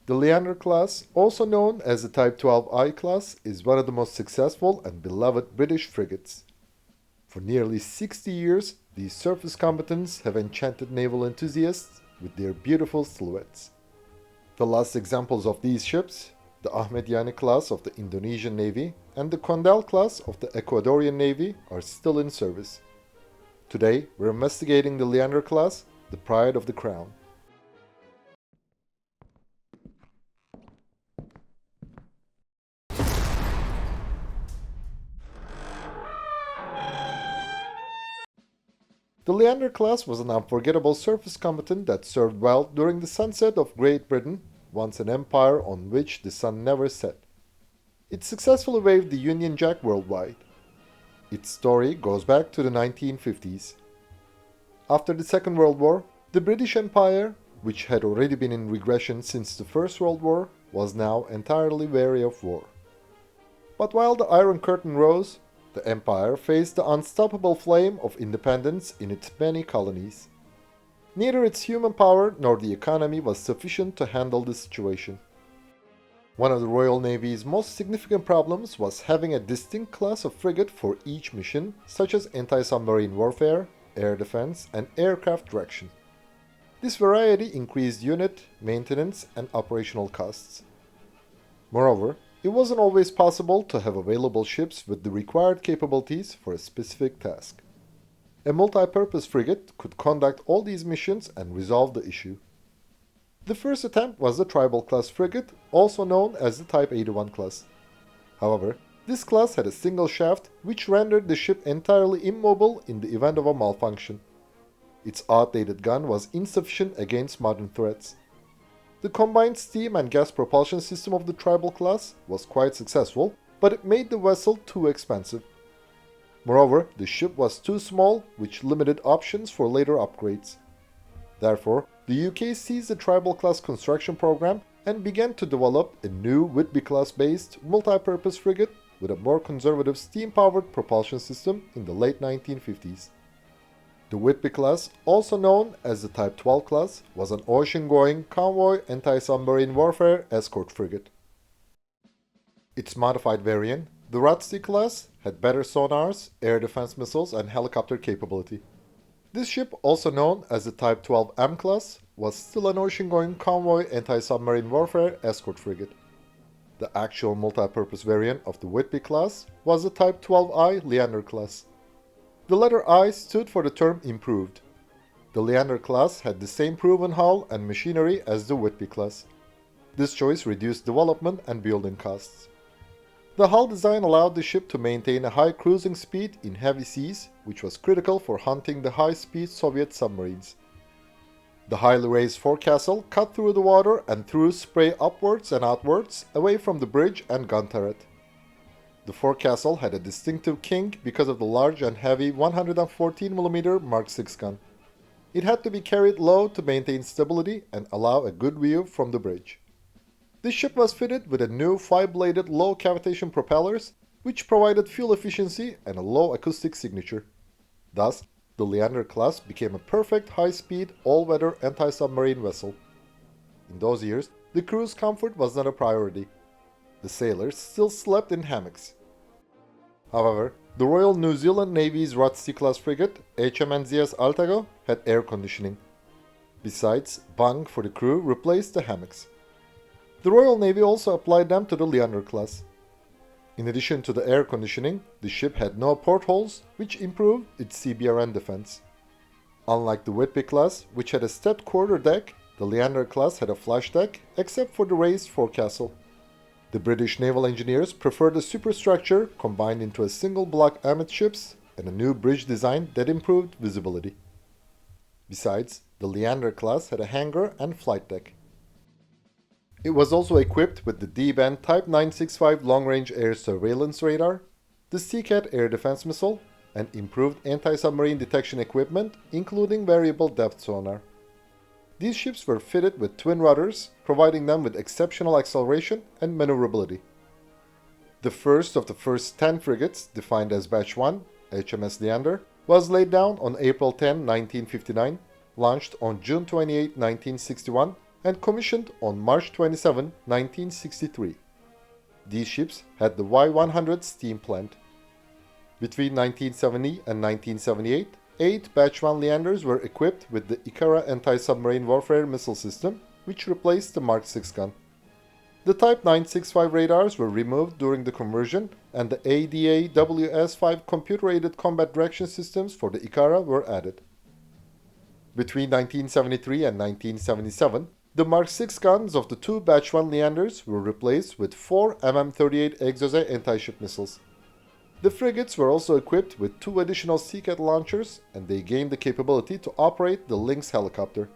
The Leander class, also known as the Type 12I class, is one of the most successful and beloved British frigates. For nearly 60 years, these surface combatants have enchanted naval enthusiasts with their beautiful silhouettes. The last examples of these ships, the Ahmad Yani class of the Indonesian Navy and the Condell class of the Ecuadorian Navy, are still in service. Today, we're investigating the Leander class, the pride of the crown. The Leander class was an unforgettable surface combatant that served well during the sunset of Great Britain, once an empire on which the sun never set. It successfully waved the Union Jack worldwide. Its story goes back to the 1950s. After the Second World War, the British Empire, which had already been in regression since the First World War, was now entirely weary of war. But while the Iron Curtain rose, the empire faced the unstoppable flame of independence in its many colonies. Neither its human power nor the economy was sufficient to handle the situation. One of the Royal Navy's most significant problems was having a distinct class of frigate for each mission, such as anti-submarine warfare, air defense, and aircraft direction. This variety increased unit, maintenance, and operational costs. Moreover, it wasn't always possible to have available ships with the required capabilities for a specific task. A multi-purpose frigate could conduct all these missions and resolve the issue. The first attempt was the Tribal class frigate, also known as the Type 81 class. However, this class had a single shaft which rendered the ship entirely immobile in the event of a malfunction. Its outdated gun was insufficient against modern threats. The combined steam and gas propulsion system of the Tribal class was quite successful, but it made the vessel too expensive. Moreover, the ship was too small, which limited options for later upgrades. Therefore, the UK seized the Tribal class construction program and began to develop a new Whitby-class based multi-purpose frigate with a more conservative steam-powered propulsion system in the late 1950s. The Whitby class, also known as the Type 12 class, was an ocean-going convoy anti-submarine warfare escort frigate. Its modified variant, the Rothsey class, had better sonars, air defense missiles, and helicopter capability. This ship, also known as the Type 12M class, was still an ocean-going convoy anti-submarine warfare escort frigate. The actual multi-purpose variant of the Whitby class was the Type 12I Leander class. The letter I stood for the term improved. The Leander class had the same proven hull and machinery as the Whitby class. This choice reduced development and building costs. The hull design allowed the ship to maintain a high cruising speed in heavy seas, which was critical for hunting the high-speed Soviet submarines. The highly raised forecastle cut through the water and threw spray upwards and outwards, away from the bridge and gun turret. The forecastle had a distinctive kink because of the large and heavy 114mm Mark VI gun. It had to be carried low to maintain stability and allow a good view from the bridge. This ship was fitted with a new 5-bladed low cavitation propellers, which provided fuel efficiency and a low acoustic signature. Thus, the Leander class became a perfect high-speed, all-weather anti-submarine vessel. In those years, the crew's comfort was not a priority. The sailors still slept in hammocks. However, the Royal New Zealand Navy's Rothsey-class frigate, HMNZS Altago, had air conditioning. Besides, bunk for the crew replaced the hammocks. The Royal Navy also applied them to the Leander class. In addition to the air conditioning, the ship had no portholes, which improved its CBRN defense. Unlike the Whitby class, which had a stepped quarter deck, the Leander class had a flush deck, except for the raised forecastle. The British naval engineers preferred a superstructure combined into a single block amidships and a new bridge design that improved visibility. Besides, the Leander class had a hangar and flight deck. It was also equipped with the D-band Type 965 long-range air surveillance radar, the Seacat air defense missile, and improved anti-submarine detection equipment, including variable depth sonar. These ships were fitted with twin rudders, providing them with exceptional acceleration and maneuverability. The first of the first 10 frigates, defined as Batch 1, HMS Leander, was laid down on April 10, 1959, launched on June 28, 1961, and commissioned on March 27, 1963. These ships had the Y-100 steam plant. Between 1970 and 1978, 8 Batch 1 Leanders were equipped with the a.k.a. anti-submarine warfare missile system, which replaced the Mark 6 gun. The Type 965 radars were removed during the conversion, and the ADA-WS-5 computer-aided combat direction systems for the a.k.a. were added. Between 1973 and 1977, the Mark 6 guns of the 2 Batch 1 Leanders were replaced with 4 MM-38 Exocet anti-ship missiles. The frigates were also equipped with 2 additional Seacat launchers, and they gained the capability to operate the Lynx helicopter.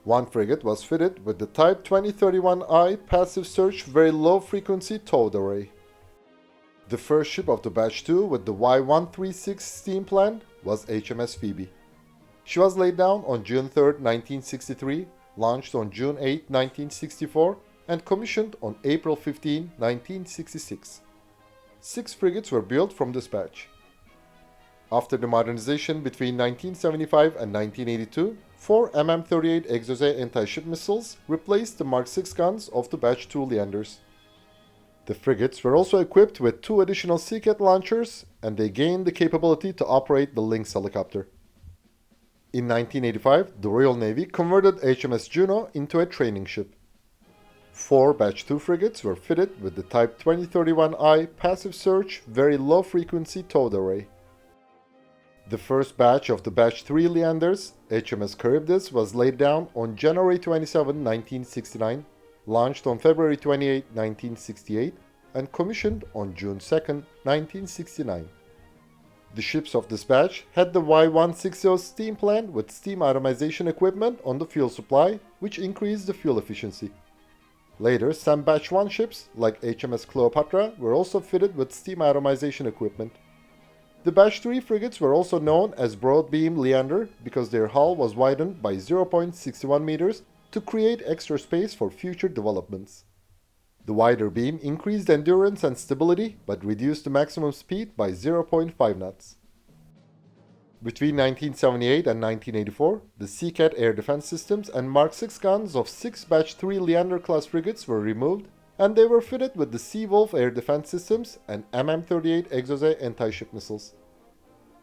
One frigate was fitted with the Type 2031I passive search very low frequency towed array. The first ship of the Batch 2 with the Y-136 steam plant was HMS Phoebe. She was laid down on June 3, 1963, launched on June 8, 1964, and commissioned on April 15, 1966. 6 frigates were built from this batch. After the modernization between 1975 and 1982, 4 MM-38 Exocet anti-ship missiles replaced the Mark 6 guns of the Batch 2 Leanders. The frigates were also equipped with 2 additional Seacat launchers, and they gained the capability to operate the Lynx helicopter. In 1985, the Royal Navy converted HMS Juno into a training ship. 4 Batch 2 frigates were fitted with the Type 2031I passive search very low frequency towed array. The first batch of the Batch 3 Leanders, HMS Charybdis, was laid down on January 27, 1969, launched on February 28, 1968, and commissioned on June 2, 1969. The ships of this batch had the Y-160 steam plant with steam atomization equipment on the fuel supply, which increased the fuel efficiency. Later, some Batch 1 ships, like HMS Cleopatra, were also fitted with steam atomization equipment. The Batch 3 frigates were also known as broad-beam Leander because their hull was widened by 0.61 meters to create extra space for future developments. The wider beam increased endurance and stability but reduced the maximum speed by 0.5 knots. Between 1978 and 1984, the Seacat air defense systems and Mark 6 guns of 6 Batch 3 Leander-class frigates were removed, and they were fitted with the Seawolf air defense systems and MM-38 Exocet anti-ship missiles.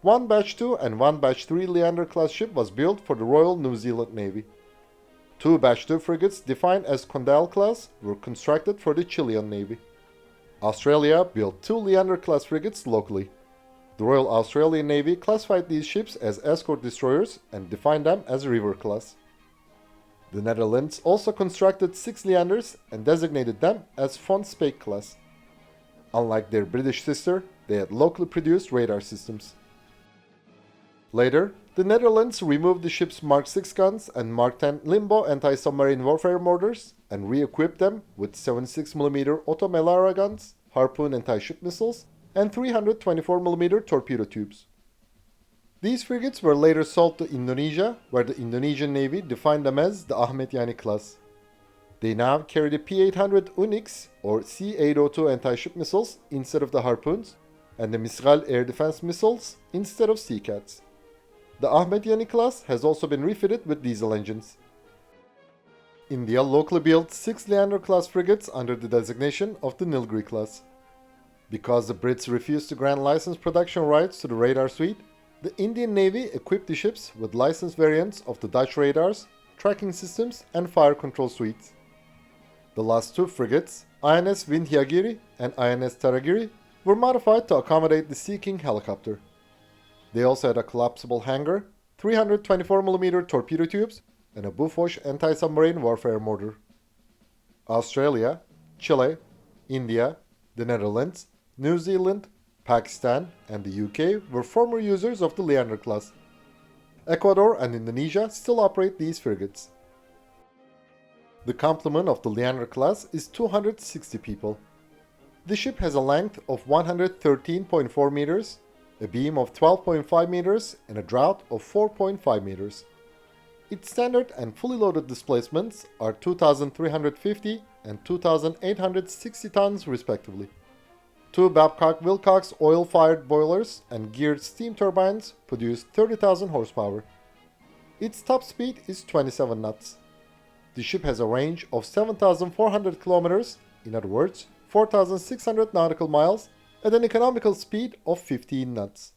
1 Batch 2 and 1 Batch 3 Leander-class ship was built for the Royal New Zealand Navy. 2 Batch 2 frigates defined as Condell class were constructed for the Chilean Navy. Australia built 2 Leander-class frigates locally. The Royal Australian Navy classified these ships as escort destroyers and defined them as River class. The Netherlands also constructed 6 Leanders and designated them as von Speijk class. Unlike their British sister, they had locally produced radar systems. Later, the Netherlands removed the ship's Mark 6 guns and Mark 10 Limbo anti-submarine warfare mortars and re-equipped them with 76mm Otto Melara guns, Harpoon anti-ship missiles, and 324mm torpedo tubes. These frigates were later sold to Indonesia, where the Indonesian Navy defined them as the Ahmad Yani class. They now carry the P-800 Unix or C-802 anti-ship missiles instead of the Harpoons, and the Mistral air defense missiles instead of Seacats. The Ahmad Yani class has also been refitted with diesel engines. India locally built 6 Leander-class frigates under the designation of the Nilgiri class. Because the Brits refused to grant license production rights to the radar suite, the Indian Navy equipped the ships with licensed variants of the Dutch radars, tracking systems, and fire control suites. The last 2 frigates, INS Vindhyagiri and INS Taragiri, were modified to accommodate the Sea King helicopter. They also had a collapsible hangar, 324mm torpedo tubes, and a Bofors anti-submarine warfare mortar. Australia, Chile, India, the Netherlands, New Zealand, Pakistan, and the UK were former users of the Leander class. Ecuador and Indonesia still operate these frigates. The complement of the Leander class is 260 people. The ship has a length of 113.4 meters, a beam of 12.5 meters, and a draught of 4.5 meters. Its standard and fully loaded displacements are 2,350 and 2,860 tons respectively. 2 Babcock-Wilcox oil-fired boilers and geared steam turbines produce 30,000 horsepower. Its top speed is 27 knots. The ship has a range of 7,400 kilometers, in other words, 4,600 nautical miles, at an economical speed of 15 knots.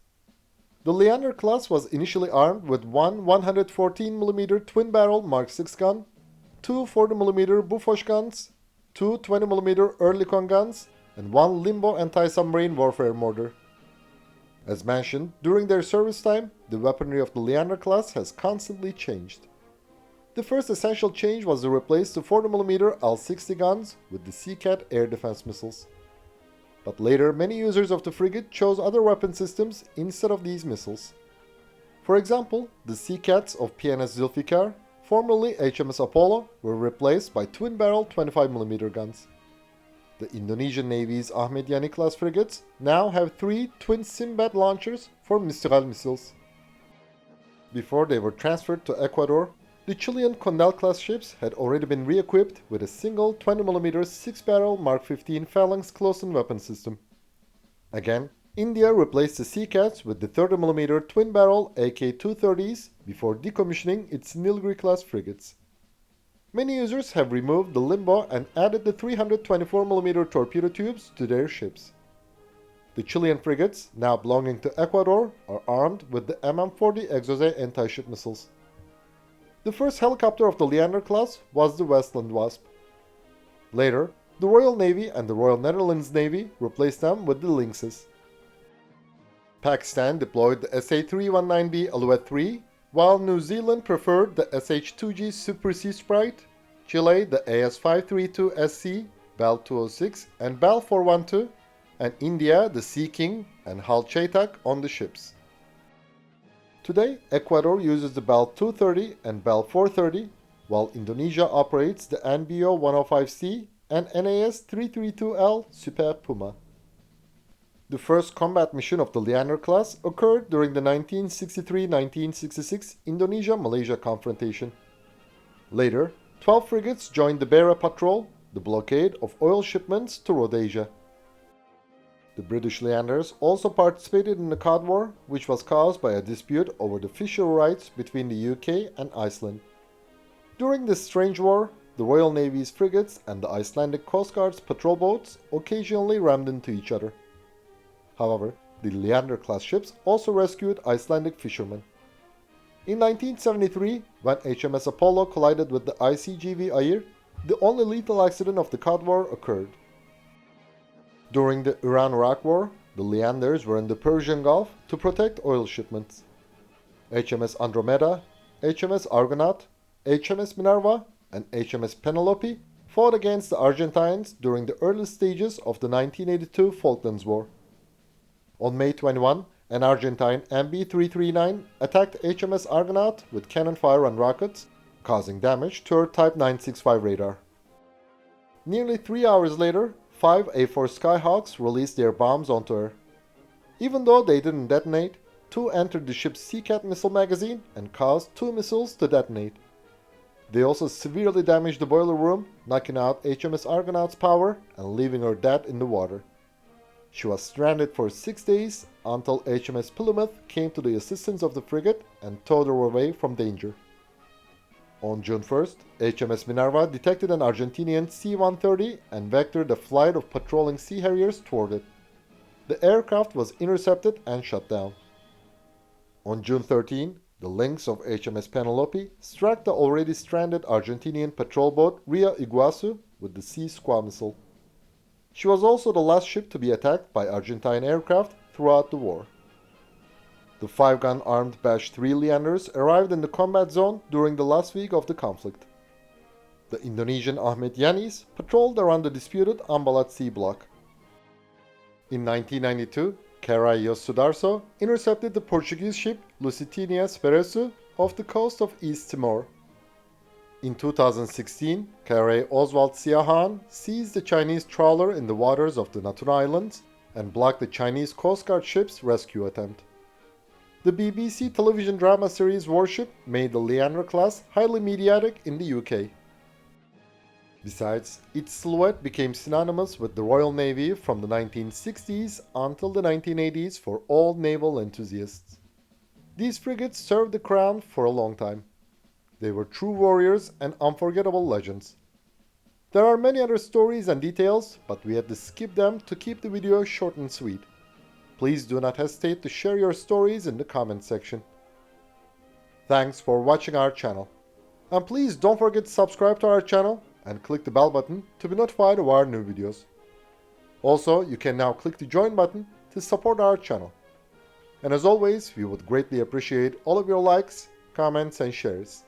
The Leander class was initially armed with one 114mm twin-barrel Mark VI gun, two 40mm Bofors guns, two 20mm Oerlikon guns, and one Limbo anti-submarine warfare mortar. As mentioned, during their service time, the weaponry of the Leander class has constantly changed. The first essential change was to replace the 40mm L-60 guns with the Seacat air defense missiles. But later, many users of the frigate chose other weapon systems instead of these missiles. For example, the Seacats of PNS Zulfikar, formerly HMS Apollo, were replaced by twin-barrel 25mm guns. The Indonesian Navy's Ahmad Yani class frigates now have three twin Sinbad launchers for Mistral missiles. Before they were transferred to Ecuador, the Chilean Condell class ships had already been re-equipped with a single 20mm 6-barrel Mark 15 phalanx close-in weapon system. Again, India replaced the Seacats with the 30mm twin-barrel AK-230s before decommissioning its Nilgiri class frigates. Many users have removed the Limbo and added the 324mm torpedo tubes to their ships. The Chilean frigates, now belonging to Ecuador, are armed with the MM-40 Exocet anti-ship missiles. The first helicopter of the Leander class was the Westland Wasp. Later, the Royal Navy and the Royal Netherlands Navy replaced them with the Lynxes. Pakistan deployed the SA-319B Alouette III, while New Zealand preferred the SH-2G Super Sea Sprite, Chile the AS-532SC, Bell 206 and Bell 412, and India the Sea King and Hal Chetak on the ships. Today, Ecuador uses the Bell 230 and Bell 430, while Indonesia operates the NBO 105C and NAS 332L Super Puma. The first combat mission of the Leander class occurred during the 1963-1966 Indonesia-Malaysia confrontation. Later, 12 frigates joined the Beira Patrol, the blockade of oil shipments to Rhodesia. The British Leanders also participated in the Cod War, which was caused by a dispute over the fishery rights between the UK and Iceland. During this strange war, the Royal Navy's frigates and the Icelandic Coast Guard's patrol boats occasionally rammed into each other. However, the Leander-class ships also rescued Icelandic fishermen. In 1973, when HMS Apollo collided with the ICGV Ayr, the only lethal accident of the Cod War occurred. During the Iran-Iraq War, the Leanders were in the Persian Gulf to protect oil shipments. HMS Andromeda, HMS Argonaut, HMS Minerva, and HMS Penelope fought against the Argentines during the early stages of the 1982 Falklands War. On May 21, an Argentine MB-339 attacked HMS Argonaut with cannon fire and rockets, causing damage to her Type 965 radar. Nearly 3 hours later, 5 A-4 Skyhawks released their bombs onto her. Even though they didn't detonate, 2 entered the ship's Seacat missile magazine and caused 2 missiles to detonate. They also severely damaged the boiler room, knocking out HMS Argonaut's power and leaving her dead in the water. She was stranded for 6 days until HMS Plymouth came to the assistance of the frigate and towed her away from danger. On June 1st, HMS Minerva detected an Argentinian C-130 and vectored a flight of patrolling Sea Harriers toward it. The aircraft was intercepted and shot down. On June 13, the Lynx of HMS Penelope struck the already stranded Argentinian patrol boat Ria Iguazu with the Sea Squaw missile. She was also the last ship to be attacked by Argentine aircraft throughout the war. The 5-gun armed Bash 3 Leanders arrived in the combat zone during the last week of the conflict. The Indonesian Ahmad Yanis patrolled around the disputed Ambalat Sea block. In 1992, Karai Sudarso intercepted the Portuguese ship Lusitania Speresu off the coast of East Timor. In 2016, Karai Oswald Siahan seized the Chinese trawler in the waters of the Natuna Islands and blocked the Chinese Coast Guard ship's rescue attempt. The BBC television drama series Warship made the Leander class highly mediatic in the UK. Besides, its silhouette became synonymous with the Royal Navy from the 1960s until the 1980s for all naval enthusiasts. These frigates served the Crown for a long time. They were true warriors and unforgettable legends. There are many other stories and details, but we had to skip them to keep the video short and sweet. Please do not hesitate to share your stories in the comment section. Thanks for watching our channel. And please don't forget to subscribe to our channel and click the bell button to be notified of our new videos. Also, you can now click the join button to support our channel. And as always, we would greatly appreciate all of your likes, comments and shares.